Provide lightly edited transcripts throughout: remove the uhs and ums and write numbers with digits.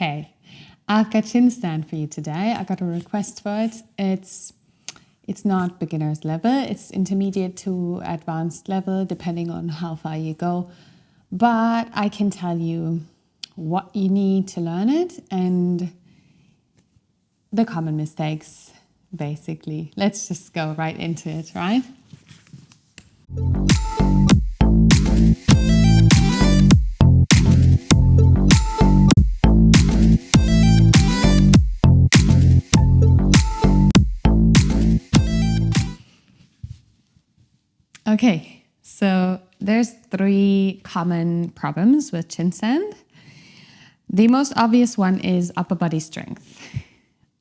Okay, I've got chin stand for you today. I got a request for it. It's not beginner's level, it's intermediate to advanced level, depending on how far you go. But I can tell you what you need to learn it and the common mistakes, basically. Let's just go right into it, right? Okay, so there's 3 common problems with chin stand. The most obvious one is upper body strength.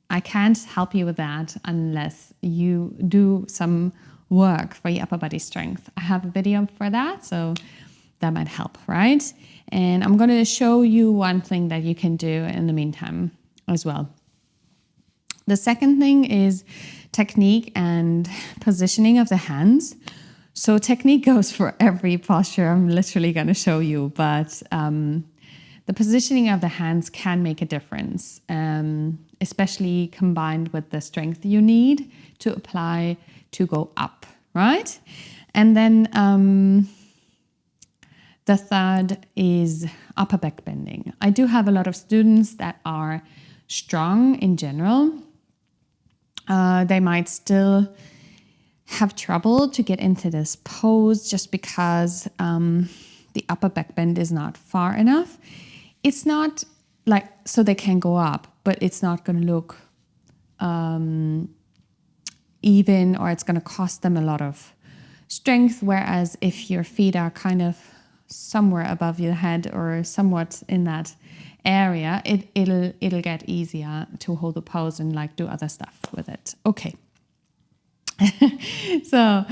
I can't help you with that unless you do some work for your upper body strength. I have a video for that, so that might help, right? And I'm going to show you one thing that you can do in the meantime as well. The second thing is technique and positioning of the hands. So technique goes for every posture I'm literally going to show you, but the positioning of the hands can make a difference, especially combined with the strength you need to apply to go up, right? And then the third is upper back bending. I do have a lot of students that are strong in general. They might still have trouble to get into this pose just because the upper back bend is not far enough. It's not like, so they can go up, but it's not going to look even, or it's going to cost them a lot of strength. Whereas if your feet are kind of somewhere above your head or somewhat in that area, it'll get easier to hold the pose and like do other stuff with it. Okay. So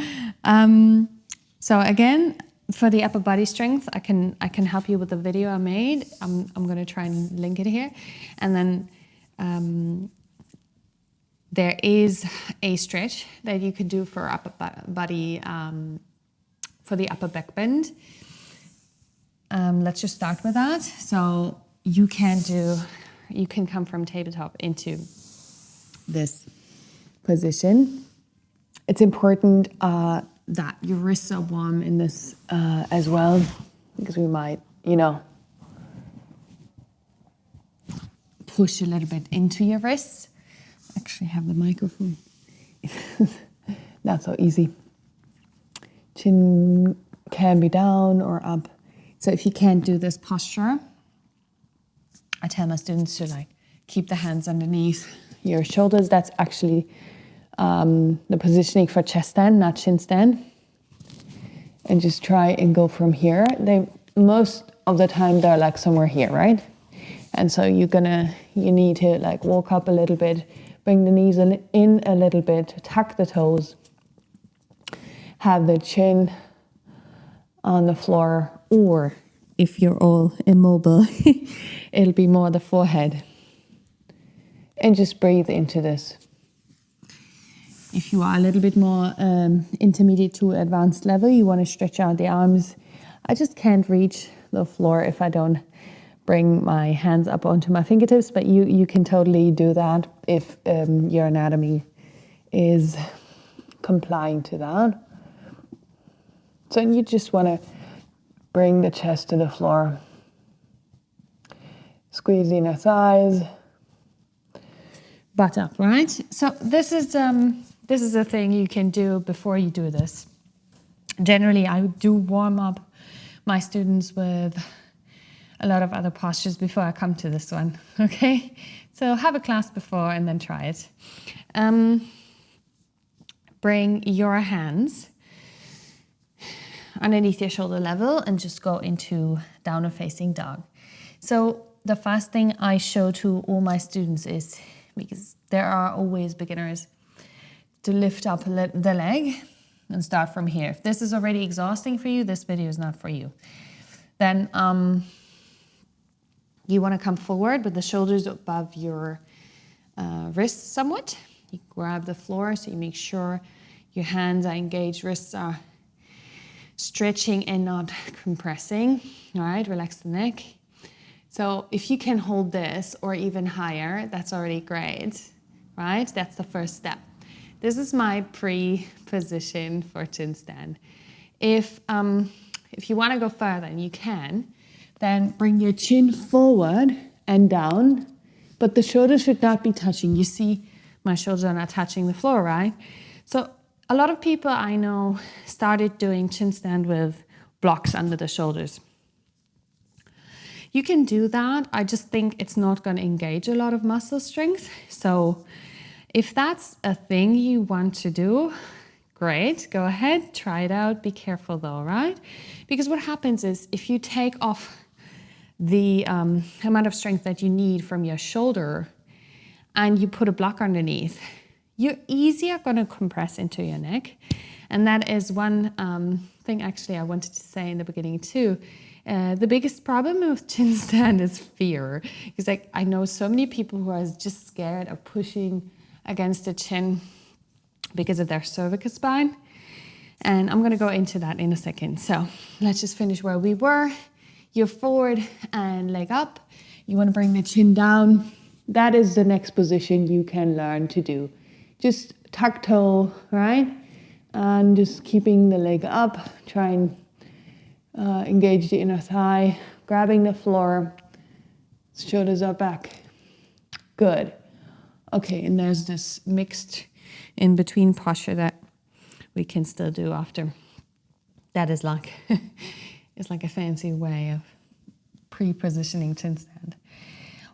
again, for the upper body strength, I can help you with the video I made. I'm going to try and link it here. And then there is a stretch that you could do for upper body, for the upper back bend. Let's just start with that. So you can come from tabletop into this position. It's important that your wrists are warm in this as well, because we might, push a little bit into your wrists. Actually have the microphone. Not so easy. Chin can be down or up. So if you can't do this posture, I tell my students to keep the hands underneath your shoulders. That's actually the positioning for chest stand, not chin stand. And just try and go from here. Most of the time they're somewhere here, right? And so you need to walk up a little bit, bring the knees in a little bit, tuck the toes, have the chin on the floor, or if you're all immobile, it'll be more the forehead. And just breathe into this. If you are a little bit more intermediate to advanced level, you want to stretch out the arms. I just can't reach the floor if I don't bring my hands up onto my fingertips, but you can totally do that if your anatomy is complying to that. So you just want to bring the chest to the floor. Squeeze the inner thighs. Butt up, right? So this is a thing you can do before you do this. Generally, I do warm up my students with a lot of other postures before I come to this one, okay? So have a class before and then try it. Bring your hands underneath your shoulder level and just go into downward facing dog. So the first thing I show to all my students is, because there are always beginners, to lift up the leg and start from here. If this is already exhausting for you, this video is not for you. Then you want to come forward with the shoulders above your wrists somewhat. You grab the floor so you make sure your hands are engaged, wrists are stretching and not compressing. All right, relax the neck. So if you can hold this or even higher, that's already great, right? That's the first step. This is my pre-position for chin stand. If you want to go further, and you can, then bring your chin forward and down, but the shoulders should not be touching. You see my shoulders are not touching the floor, right? So a lot of people I know started doing chin stand with blocks under the shoulders. You can do that. I just think it's not going to engage a lot of muscle strength. So if that's a thing you want to do, great, go ahead, try it out. Be careful though, right? Because what happens is if you take off the amount of strength that you need from your shoulder and you put a block underneath, you're easier going to compress into your neck. And that is one thing actually I wanted to say in the beginning too. The biggest problem with chin stand is fear. Because like I know so many people who are just scared of pushing against the chin because of their cervical spine. And I'm going to go into that in a second. So let's just finish where we were. You're forward and leg up. You want to bring the chin down. That is the next position you can learn to do. Just tuck toe, right? And just keeping the leg up. Try and engage the inner thigh. Grabbing the floor. Shoulders are back. Good. Okay, and there's this mixed in between posture that we can still do after. That is like, it's like a fancy way of pre-positioning chin stand.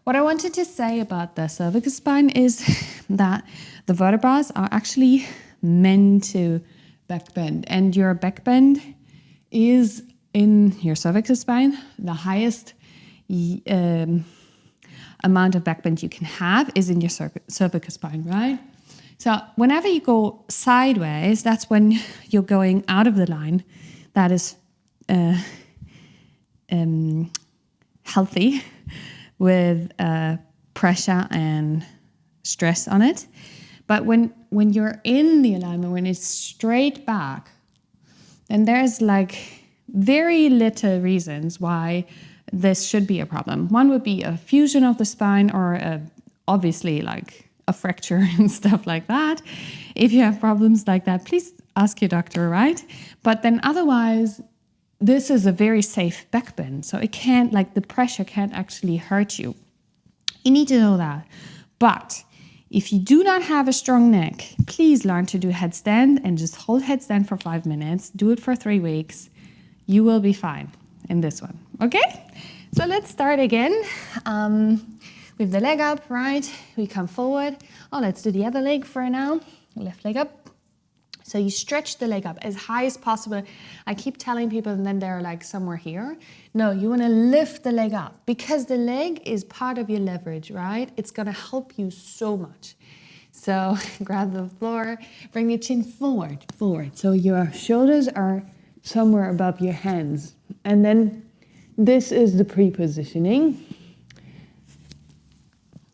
What I wanted to say about the cervical spine is that the vertebrae are actually meant to back bend, and your back bend is in your cervical spine. The highest amount of back bend you can have is in your cervical spine, right? So whenever you go sideways, that's when you're going out of the line. That is healthy with pressure and stress on it. But when you're in the alignment, when it's straight back, then there's like very little reasons why this should be a problem. One would be a fusion of the spine or obviously like a fracture and stuff like that. If you have problems like that, please ask your doctor, right? But then otherwise, this is a very safe back bend. So it can't, like the pressure can't actually hurt you. You need to know that. But if you do not have a strong neck, please learn to do headstand and just hold headstand for 5 minutes. Do it for 3 weeks. You will be fine in this one, okay? So let's start again. With the leg up, right? We come forward. Oh, let's do the other leg for now. Left leg up. So you stretch the leg up as high as possible. I keep telling people and then they're like somewhere here. No, you want to lift the leg up because the leg is part of your leverage, right? It's going to help you so much. So grab the floor, bring your chin forward. So your shoulders are somewhere above your hands. And then this is the pre-positioning.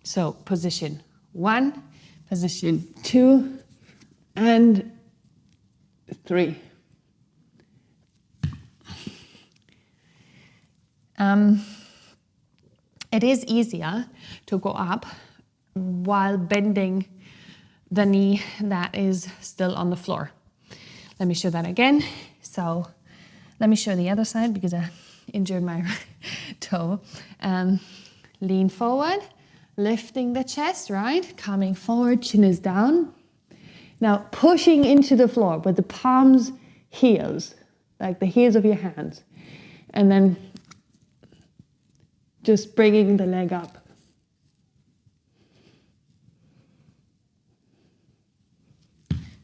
So position 1, position 2, and 3. It is easier to go up while bending the knee that is still on the floor. Let me show that again. So let me show the other side because I injured my toe. Lean forward, lifting the chest, right? Coming forward, chin is down. Now pushing into the floor with the palms heels, like the heels of your hands. And then just bringing the leg up.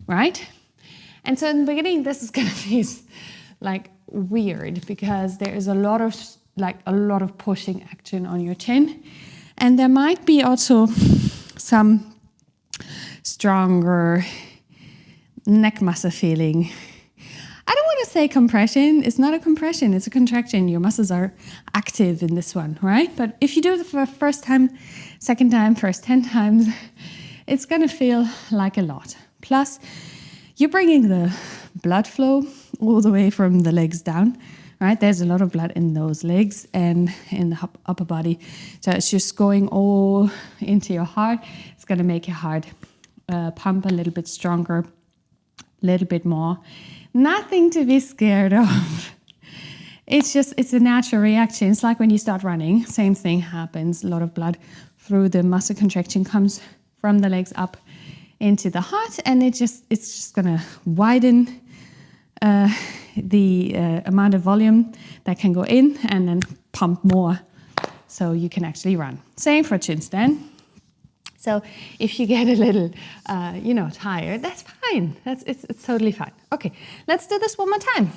Right? And so in the beginning, this is going to be like weird because there is a lot of pushing action on your chin. And there might be also some stronger neck muscle feeling. I don't want to say compression. It's not a compression, it's a contraction. Your muscles are active in this one, right? But if you do it for the first time, second time, first 10 times, it's going to feel like a lot. Plus, you're bringing the blood flow all the way from the legs down, right? There's a lot of blood in those legs and in the upper body. So it's just going all into your heart. It's going to make your heart pump a little bit stronger, a little bit more. Nothing to be scared of. It's a natural reaction. It's like when you start running, same thing happens. A lot of blood through the muscle contraction comes from the legs up into the heart, and it's just gonna widen the amount of volume that can go in and then pump more so you can actually run. Same for chin stand. So if you get a little, tired, that's fine. It's totally fine. Okay, let's do this one more time.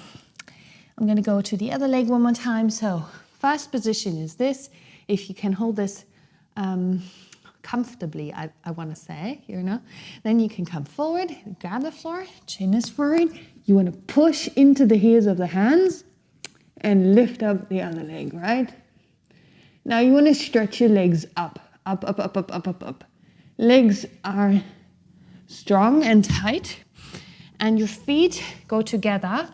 I'm going to go to the other leg one more time. So first position is this. If you can hold this comfortably, I want to say, then you can come forward, grab the floor, chin is forward. You want to push into the heels of the hands and lift up the other leg, right? Now you want to stretch your legs up. Up. Legs are strong and tight, and your feet go together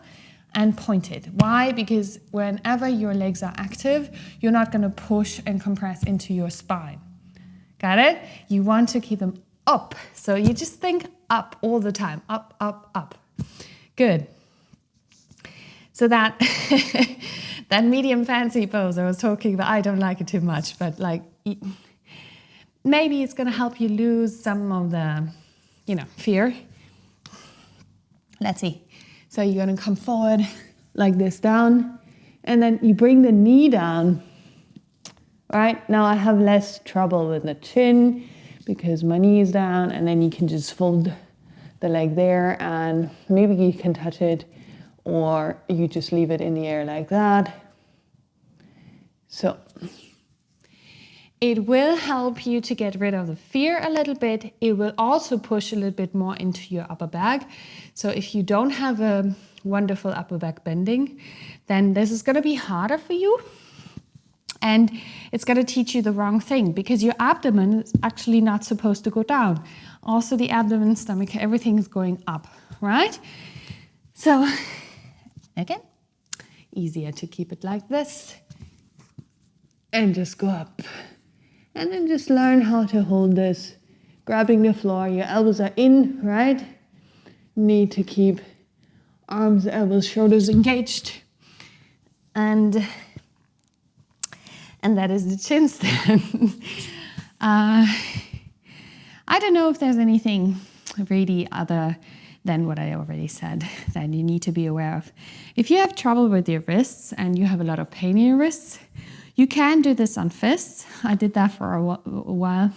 and pointed. Why? Because whenever your legs are active, you're not going to push and compress into your spine. Got it? You want to keep them up. So you just think up all the time. Up. Good. So that that medium fancy pose I was talking about, I don't like it too much, but like maybe it's going to help you lose some of the, fear. Let's see. So you're going to come forward like this down, and then you bring the knee down. Right? Now I have less trouble with the chin because my knee is down, and then you can just fold the leg there, and maybe you can touch it, or you just leave it in the air like that. So it will help you to get rid of the fear a little bit. It will also push a little bit more into your upper back. So if you don't have a wonderful upper back bending, then this is going to be harder for you. And it's going to teach you the wrong thing, because your abdomen is actually not supposed to go down. Also the abdomen, stomach, everything is going up, right? So again, easier to keep it like this and just go up. And then just learn how to hold this, grabbing the floor. Your elbows are in, right? Need to keep arms, elbows, shoulders engaged. And that is the chin stand. I don't know if there's anything really other than what I already said that you need to be aware of. If you have trouble with your wrists and you have a lot of pain in your wrists, you can do this on fists. I did that for a while.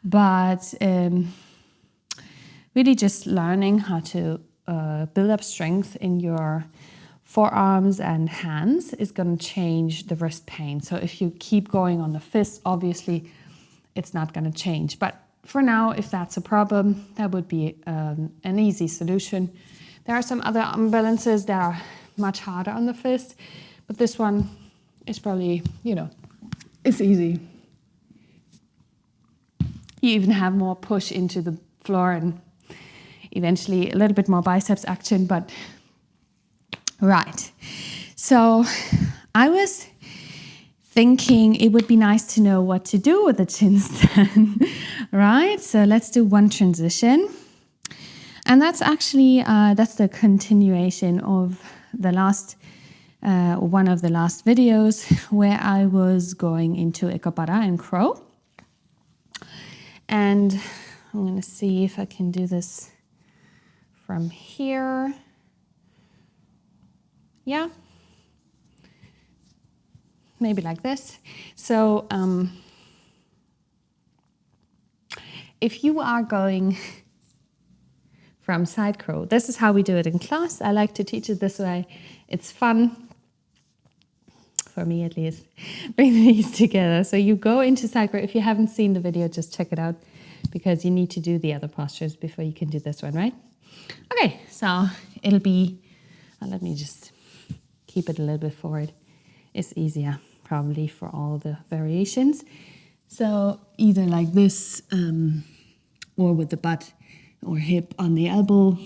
But really just learning how to build up strength in your forearms and hands is going to change the wrist pain. So if you keep going on the fists, obviously it's not going to change. But for now, if that's a problem, that would be an easy solution. There are some other imbalances that are much harder on the fist, but this one is probably, it's easy. You even have more push into the floor and eventually a little bit more biceps action, but right. So I was thinking it would be nice to know what to do with the chin stand, right? So let's do one transition. And that's actually, that's the continuation of the last, one of the last videos where I was going into EKA PADA and crow. And I'm going to see if I can do this from here. Yeah. Maybe like this. So if you are going from side crow, this is how we do it in class. I like to teach it this way. It's fun, for me at least, bring these together. So you go into side crow. If you haven't seen the video, just check it out, because you need to do the other postures before you can do this one, right? Okay, so it'll be, let me just keep it a little bit forward. It's easier probably for all the variations. So either like this, or with the butt or hip on the elbow,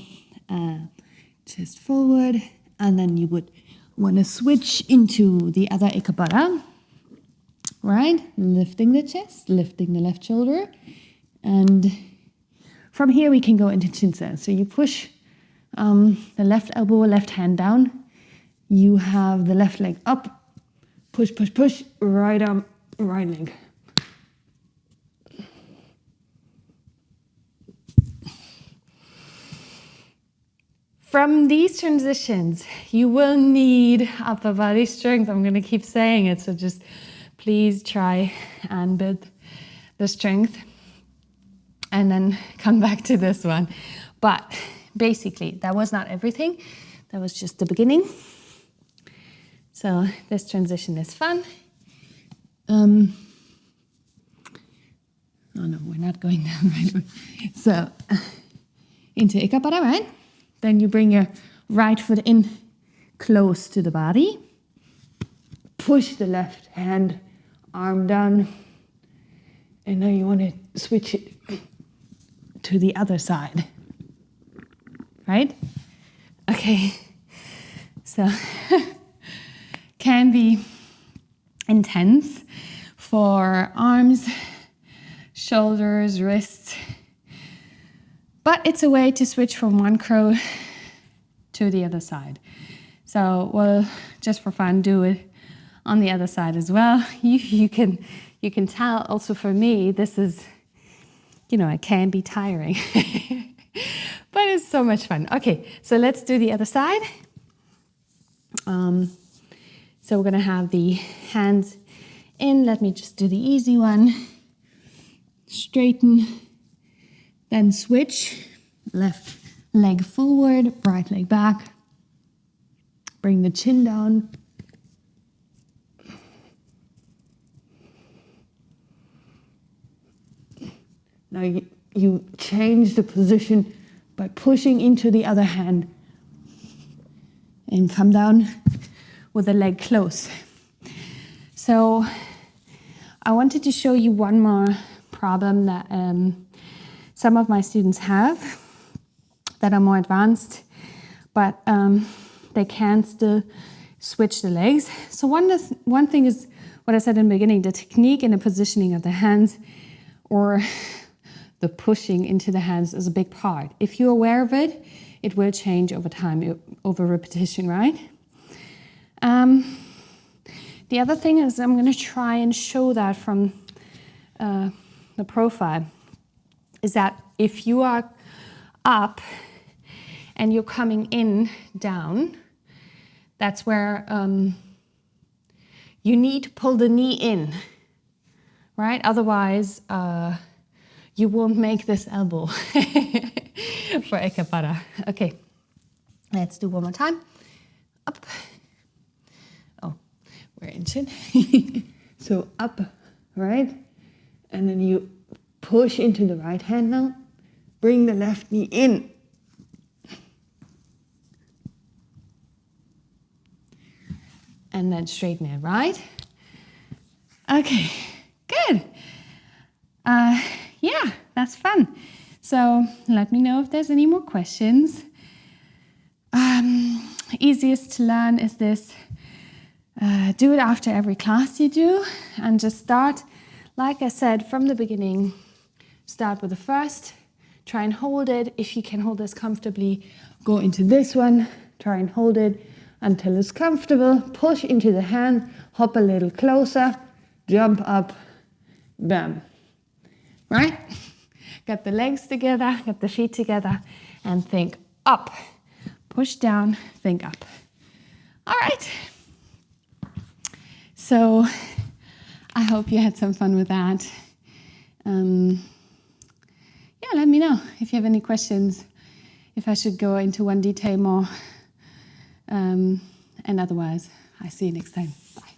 chest forward, and then you would want to switch into the other EKA PADA, right? Lifting the chest, lifting the left shoulder. And from here we can go into chin-sen. So you push the left elbow, left hand down. You have the left leg up, push, push, push, right arm, right leg. From these transitions, you will need upper body strength. I'm going to keep saying it, so just please try and build the strength and then come back to this one. But basically, that was not everything. That was just the beginning. So this transition is fun. Oh no, we're not going down right away. So into EKA PADA, right? Then you bring your right foot in close to the body. Push the left hand, arm down. And now you want to switch it to the other side. Right? Okay. So can be intense for arms, shoulders, wrists. But it's a way to switch from one crow to the other side. So we'll, just for fun, do it on the other side as well. You can tell also for me, this is, it can be tiring. But it's so much fun. Okay, so let's do the other side. So we're gonna have the hands in. Let me just do the easy one. Straighten. Then switch, left leg forward, right leg back. Bring the chin down. Now you change the position by pushing into the other hand and come down with the leg close. So I wanted to show you one more problem that some of my students have that are more advanced, but they can still switch the legs. So one thing is what I said in the beginning, the technique and the positioning of the hands or the pushing into the hands is a big part. If you're aware of it, it will change over time, over repetition, right? The other thing is I'm going to try and show that from the profile. Is that if you are up and you're coming in down, that's where you need to pull the knee in, right? Otherwise, you won't make this elbow for EKA PADA. Okay, let's do one more time. Up. Oh, we're in chin. So up, right? And then you push into the right hand now. Bring the left knee in. And then straighten it, right? Okay, good. Yeah, that's fun. So let me know if there's any more questions. Easiest to learn is this. Do it after every class you do and just start, like I said, from the beginning. Start with the first, try and hold it. If you can hold this comfortably, go into this one, try and hold it until it's comfortable. Push into the hand, hop a little closer, jump up, bam. Right? Got the legs together, got the feet together, and think up. Push down, think up. All right. So I hope you had some fun with that. Yeah, let me know if you have any questions, if I should go into one detail more. And otherwise, I see you next time. Bye.